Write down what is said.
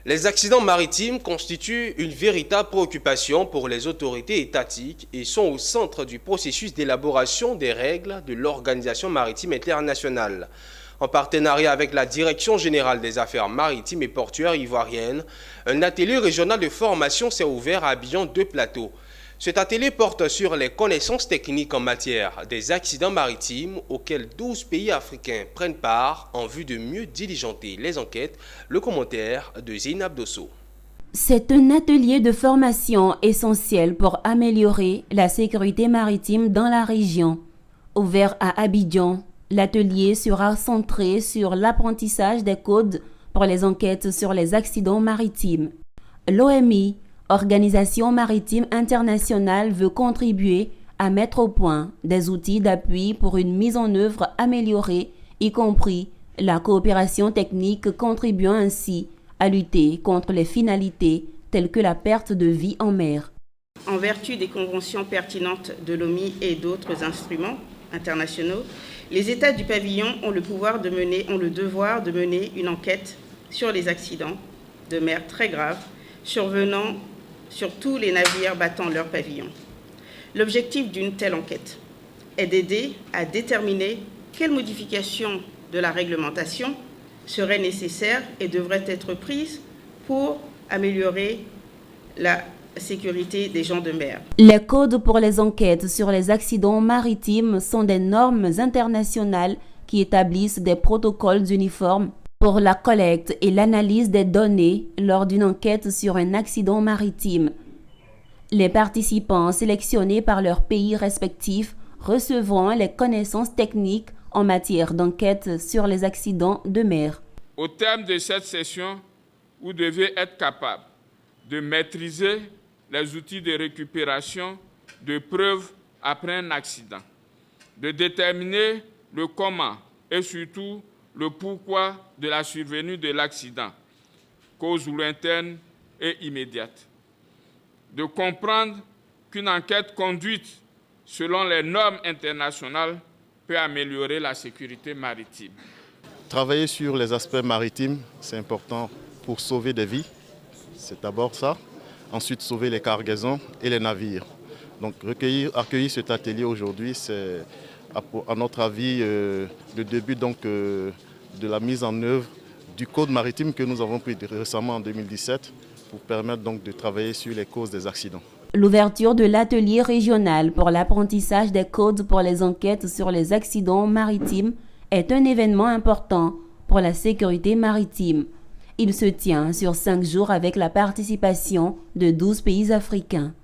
Les accidents maritimes constituent une véritable préoccupation pour les autorités étatiques et sont au centre du processus d'élaboration des règles de l'Organisation maritime internationale. En partenariat avec la Direction générale des affaires maritimes et portuaires ivoirienne, un atelier régional de formation s'est ouvert à Abidjan-2 Plateau. Cet atelier porte sur les connaissances techniques en matière des accidents maritimes auxquels 12 pays africains prennent part en vue de mieux diligenter les enquêtes. Le commentaire de Zeinab Dosso. C'est un atelier de formation essentiel pour améliorer la sécurité maritime dans la région. Ouvert à Abidjan, l'atelier sera centré sur l'apprentissage des codes pour les enquêtes sur les accidents maritimes. L'OMI, Organisation maritime internationale, veut contribuer à mettre au point des outils d'appui pour une mise en œuvre améliorée, y compris la coopération technique, contribuant ainsi à lutter contre les finalités telles que la perte de vie en mer. En vertu des conventions pertinentes de l'OMI et d'autres instruments internationaux, les États du pavillon ont le devoir de mener une enquête sur les accidents de mer très graves survenant sur tous les navires battant leur pavillon. L'objectif d'une telle enquête est d'aider à déterminer quelles modifications de la réglementation seraient nécessaires et devraient être prises pour améliorer la sécurité des gens de mer. Les codes pour les enquêtes sur les accidents maritimes sont des normes internationales qui établissent des protocoles uniformes pour la collecte et l'analyse des données lors d'une enquête sur un accident maritime. Les participants sélectionnés par leur pays respectif recevront les connaissances techniques en matière d'enquête sur les accidents de mer. Au terme de cette session, vous devez être capable de maîtriser les outils de récupération de preuves après un accident, de déterminer le comment et surtout le pourquoi de la survenue de l'accident, cause lointaine et immédiate, de comprendre qu'une enquête conduite selon les normes internationales peut améliorer la sécurité maritime. Travailler sur les aspects maritimes, c'est important pour sauver des vies, c'est d'abord ça. Ensuite, sauver les cargaisons et les navires. Donc, accueillir cet atelier aujourd'hui, c'est, à notre avis, le début de la mise en œuvre du code maritime que nous avons pris récemment en 2017 pour permettre donc de travailler sur les causes des accidents. L'ouverture de l'atelier régional pour l'apprentissage des codes pour les enquêtes sur les accidents maritimes est un événement important pour la sécurité maritime. Il se tient sur 5 jours avec la participation de 12 pays africains.